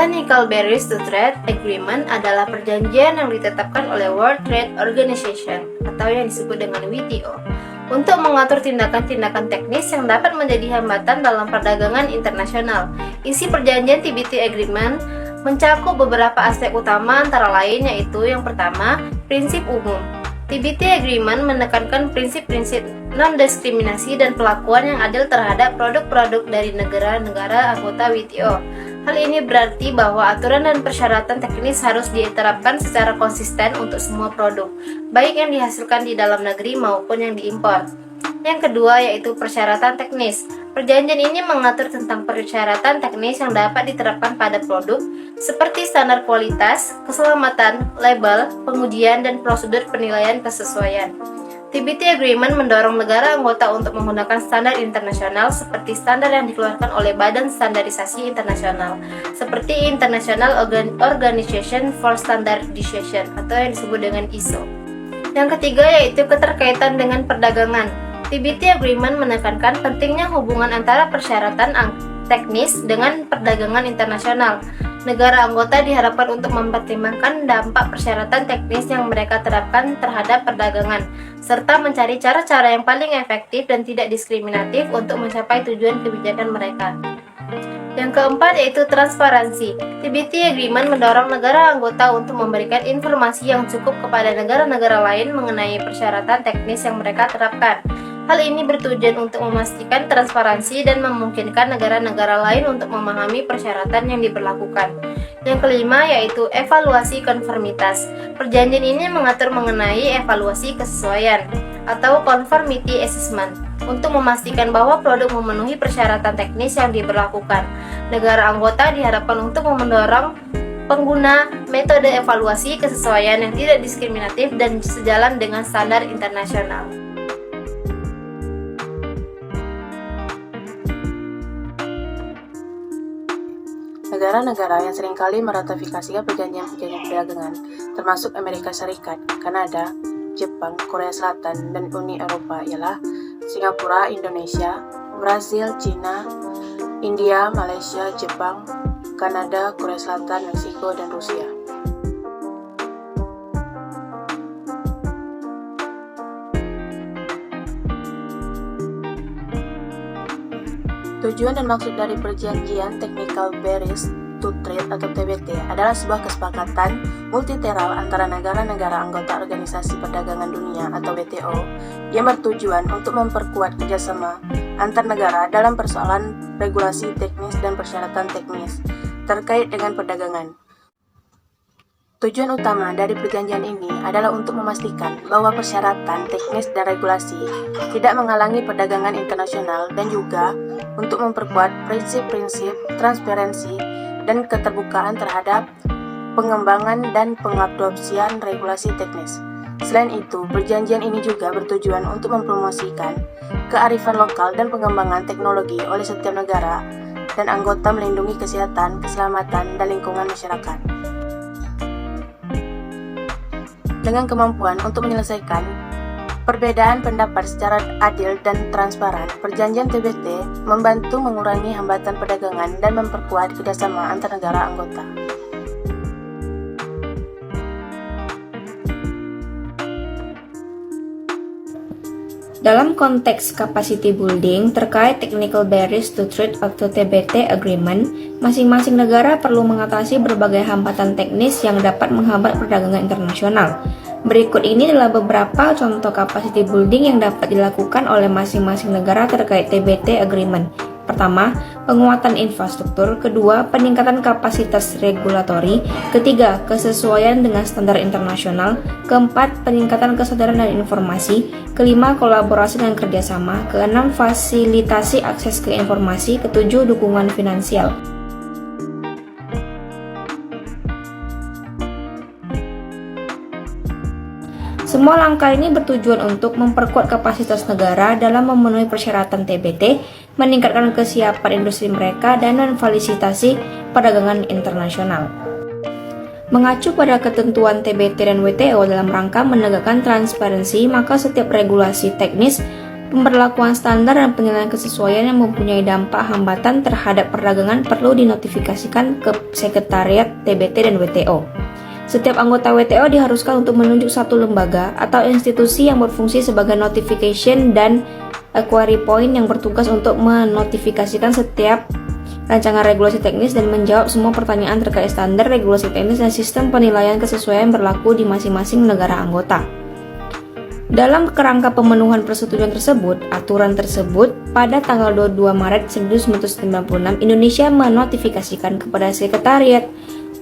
Technical Barriers to Trade Agreement adalah perjanjian yang ditetapkan oleh World Trade Organization atau yang disebut dengan WTO untuk mengatur tindakan-tindakan teknis yang dapat menjadi hambatan dalam perdagangan internasional. Isi perjanjian TBT Agreement mencakup beberapa aspek utama antara lain yaitu yang pertama, prinsip umum. TBT Agreement menekankan prinsip-prinsip non-diskriminasi dan perlakuan yang adil terhadap produk-produk dari negara-negara anggota WTO. Hal ini berarti bahwa aturan dan persyaratan teknis harus diterapkan secara konsisten untuk semua produk, baik yang dihasilkan di dalam negeri maupun yang diimpor. Yang kedua yaitu persyaratan teknis. Perjanjian ini mengatur tentang persyaratan teknis yang dapat diterapkan pada produk, seperti standar kualitas, keselamatan, label, pengujian, dan prosedur penilaian kesesuaian. TBT Agreement mendorong negara anggota untuk menggunakan standar internasional seperti standar yang dikeluarkan oleh Badan Standarisasi Internasional, seperti International Organization for Standardization atau yang disebut dengan ISO. Yang ketiga yaitu keterkaitan dengan perdagangan. TBT Agreement menekankan pentingnya hubungan antara persyaratan teknis dengan perdagangan internasional. Negara anggota diharapkan untuk mempertimbangkan dampak persyaratan teknis yang mereka terapkan terhadap perdagangan, serta mencari cara-cara yang paling efektif dan tidak diskriminatif untuk mencapai tujuan kebijakan mereka. Yang keempat yaitu transparansi. TBT Agreement mendorong negara anggota untuk memberikan informasi yang cukup kepada negara-negara lain mengenai persyaratan teknis yang mereka terapkan. Hal ini bertujuan untuk memastikan transparansi dan memungkinkan negara-negara lain untuk memahami persyaratan yang diberlakukan. Yang kelima yaitu evaluasi konformitas. Perjanjian ini mengatur mengenai evaluasi kesesuaian atau conformity assessment untuk memastikan bahwa produk memenuhi persyaratan teknis yang diberlakukan. Negara anggota diharapkan untuk mendorong pengguna metode evaluasi kesesuaian yang tidak diskriminatif dan sejalan dengan standar internasional. Negara-negara yang seringkali meratifikasi perjanjian-perjanjian perdagangan, termasuk Amerika Serikat, Kanada, Jepang, Korea Selatan, dan Uni Eropa ialah Singapura, Indonesia, Brasil, China, India, Malaysia, Jepang, Kanada, Korea Selatan, Meksiko, dan Rusia. Tujuan dan maksud dari perjanjian Technical Barriers to Trade atau TBT adalah sebuah kesepakatan multilateral antara negara-negara anggota Organisasi Perdagangan Dunia atau WTO yang bertujuan untuk memperkuat kerjasama antar negara dalam persoalan regulasi teknis dan persyaratan teknis terkait dengan perdagangan. Tujuan utama dari perjanjian ini adalah untuk memastikan bahwa persyaratan teknis dan regulasi tidak menghalangi perdagangan internasional dan juga untuk memperkuat prinsip-prinsip transparansi dan keterbukaan terhadap pengembangan dan pengadopsian regulasi teknis. Selain itu, perjanjian ini juga bertujuan untuk mempromosikan kearifan lokal dan pengembangan teknologi oleh setiap negara dan anggota melindungi kesehatan, keselamatan, dan lingkungan masyarakat. Dengan kemampuan untuk menyelesaikan perbedaan pendapat secara adil dan transparan, perjanjian TBT membantu mengurangi hambatan perdagangan dan memperkuat kerjasama antar negara anggota. Dalam konteks capacity building terkait Technical Barriers to Trade atau TBT Agreement, masing-masing negara perlu mengatasi berbagai hambatan teknis yang dapat menghambat perdagangan internasional. Berikut ini adalah beberapa contoh capacity building yang dapat dilakukan oleh masing-masing negara terkait TBT Agreement. Pertama, penguatan infrastruktur. Kedua, peningkatan kapasitas regulatori. Ketiga, kesesuaian dengan standar internasional. Keempat, peningkatan kesadaran dan informasi. Kelima, kolaborasi dan kerjasama. Keenam, fasilitasi akses ke informasi. Ketujuh, dukungan finansial. Semua langkah ini bertujuan untuk memperkuat kapasitas negara dalam memenuhi persyaratan TBT, meningkatkan kesiapan industri mereka, dan memfasilitasi perdagangan internasional. Mengacu pada ketentuan TBT dan WTO dalam rangka menegakkan transparansi, maka setiap regulasi teknis Pemberlakuan standar dan penilaian kesesuaian yang mempunyai dampak hambatan terhadap perdagangan perlu dinotifikasikan ke Sekretariat TBT dan WTO. Setiap anggota WTO diharuskan untuk menunjuk satu lembaga atau institusi yang berfungsi sebagai notification dan inquiry point yang bertugas untuk menotifikasikan setiap rancangan regulasi teknis dan menjawab semua pertanyaan terkait standar, regulasi teknis, dan sistem penilaian kesesuaian berlaku di masing-masing negara anggota. Dalam kerangka pemenuhan persetujuan tersebut, aturan tersebut, pada tanggal 22 Maret 1996, Indonesia menotifikasikan kepada Sekretariat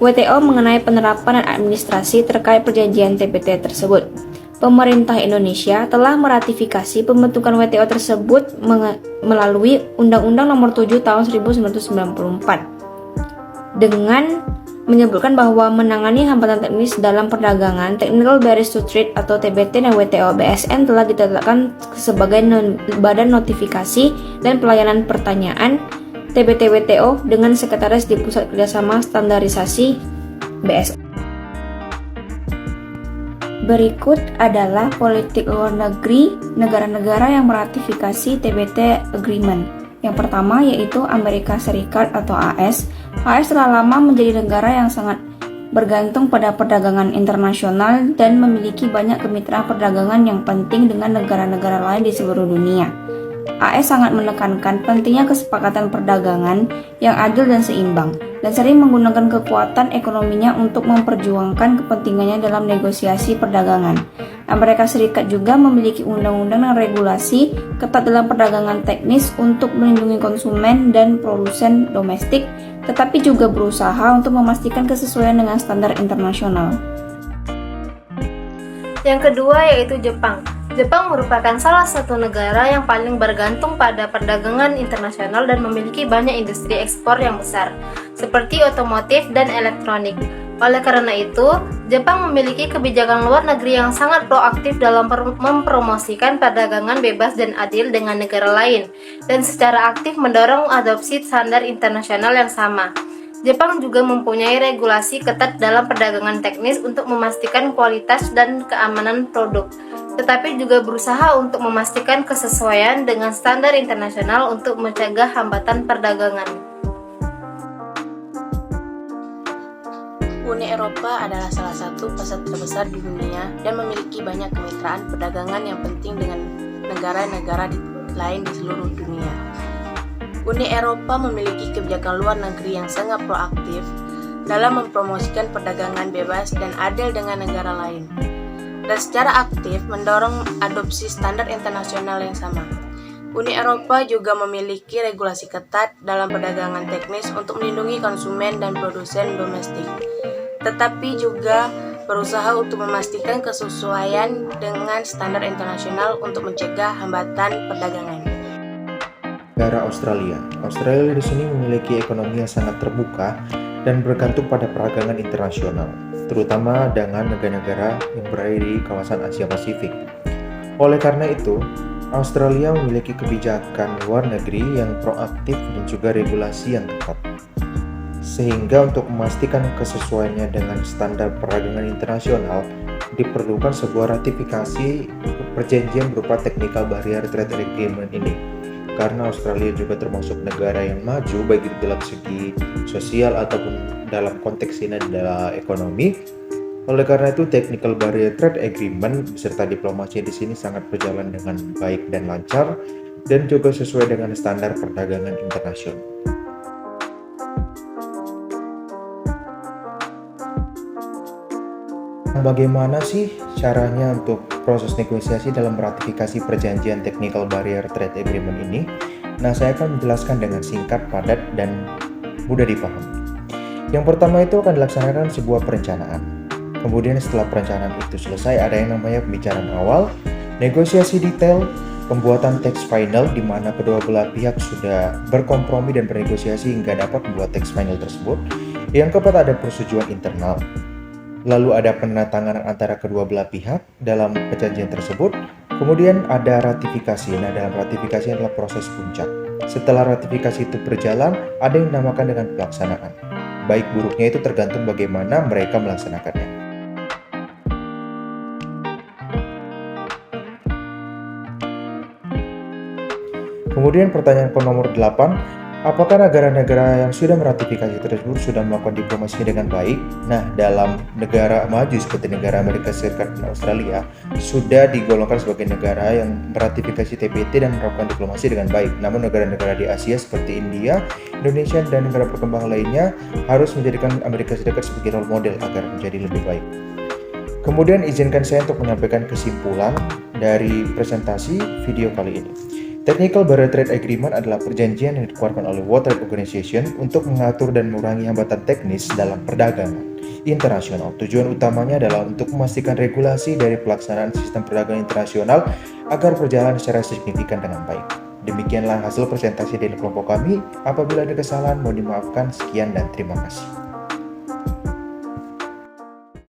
WTO mengenai penerapan dan administrasi terkait perjanjian TBT tersebut. Pemerintah Indonesia telah meratifikasi pembentukan WTO tersebut melalui Undang-Undang Nomor 7 Tahun 1994 dengan menyebutkan bahwa menangani hambatan teknis dalam perdagangan, Technical Barriers to Trade atau TBT dan WTO BSN telah ditetapkan sebagai badan notifikasi dan pelayanan pertanyaan TBT WTO dengan sekretaris di Pusat Kerjasama Standarisasi BSN. Berikut adalah politik luar negeri negara-negara yang meratifikasi TBT Agreement. Yang pertama yaitu Amerika Serikat atau AS. AS telah lama menjadi negara yang sangat bergantung pada perdagangan internasional dan memiliki banyak kemitraan perdagangan yang penting dengan negara-negara lain di seluruh dunia. AS sangat menekankan pentingnya kesepakatan perdagangan yang adil dan seimbang, dan sering menggunakan kekuatan ekonominya untuk memperjuangkan kepentingannya dalam negosiasi perdagangan. Amerika Serikat juga memiliki undang-undang dan regulasi ketat dalam perdagangan teknis untuk melindungi konsumen dan produsen domestik, tetapi juga berusaha untuk memastikan kesesuaian dengan standar internasional. Yang kedua yaitu Jepang. Jepang merupakan salah satu negara yang paling bergantung pada perdagangan internasional dan memiliki banyak industri ekspor yang besar, seperti otomotif dan elektronik. Oleh karena itu, Jepang memiliki kebijakan luar negeri yang sangat proaktif dalam mempromosikan perdagangan bebas dan adil dengan negara lain, dan secara aktif mendorong adopsi standar internasional yang sama. Jepang juga mempunyai regulasi ketat dalam perdagangan teknis untuk memastikan kualitas dan keamanan produk, tetapi juga berusaha untuk memastikan kesesuaian dengan standar internasional untuk mencegah hambatan perdagangan. Uni Eropa adalah salah satu pasar terbesar di dunia dan memiliki banyak kemitraan perdagangan yang penting dengan negara-negara lain di seluruh dunia. Uni Eropa memiliki kebijakan luar negeri yang sangat proaktif dalam mempromosikan perdagangan bebas dan adil dengan negara lain, dan secara aktif mendorong adopsi standar internasional yang sama. Uni Eropa juga memiliki regulasi ketat dalam perdagangan teknis untuk melindungi konsumen dan produsen domestik, tetapi juga berusaha untuk memastikan kesesuaian dengan standar internasional untuk mencegah hambatan perdagangan. Negara Australia. Australia di sini memiliki ekonomi yang sangat terbuka dan bergantung pada perdagangan internasional, terutama dengan negara-negara yang berada di kawasan Asia Pasifik. Oleh karena itu, Australia memiliki kebijakan luar negeri yang proaktif dan juga regulasi yang ketat. Sehingga untuk memastikan kesesuaiannya dengan standar perdagangan internasional, diperlukan sebuah ratifikasi perjanjian berupa Technical Barrier Trade Agreement ini. Karena Australia juga termasuk negara yang maju baik dalam segi sosial ataupun dalam konteks ini adalah ekonomi. Oleh karena itu, Technical Barrier Trade Agreement beserta diplomasi di sini sangat berjalan dengan baik dan lancar dan juga sesuai dengan standar perdagangan internasional. Bagaimana sih caranya untuk proses negosiasi dalam ratifikasi perjanjian Technical Barrier Trade Agreement ini? Nah, saya akan menjelaskan dengan singkat, padat, dan mudah dipahami. Yang pertama itu akan dilaksanakan sebuah perencanaan. Kemudian setelah perencanaan itu selesai, ada yang namanya pembicaraan awal, negosiasi detail, pembuatan teks final di mana kedua belah pihak sudah berkompromi dan bernegosiasi hingga dapat membuat teks final tersebut. Yang keempat ada persetujuan internal. Lalu ada penandatanganan antara kedua belah pihak dalam perjanjian tersebut. Kemudian ada ratifikasi. Nah, dalam ratifikasi adalah proses puncak. Setelah ratifikasi itu berjalan, ada yang dinamakan dengan pelaksanaan. Baik buruknya itu tergantung bagaimana mereka melaksanakannya. Kemudian pertanyaan ke nomor 8, apakah negara-negara yang sudah meratifikasi tersebut sudah melakukan diplomasi dengan baik? Nah, dalam negara maju seperti negara Amerika Serikat dan Australia, sudah digolongkan sebagai negara yang meratifikasi TBT dan melakukan diplomasi dengan baik. Namun negara-negara di Asia seperti India, Indonesia, dan negara berkembang lainnya harus menjadikan Amerika Serikat sebagai role model agar menjadi lebih baik. Kemudian izinkan saya untuk menyampaikan kesimpulan dari presentasi video kali ini. Technical Barrier Trade Agreement adalah perjanjian yang dikeluarkan oleh World Trade Organization untuk mengatur dan mengurangi hambatan teknis dalam perdagangan internasional. Tujuan utamanya adalah untuk memastikan regulasi dari pelaksanaan sistem perdagangan internasional agar berjalan secara signifikan dengan baik. Demikianlah hasil presentasi dari kelompok kami. Apabila ada kesalahan, mohon dimaafkan. Sekian dan terima kasih.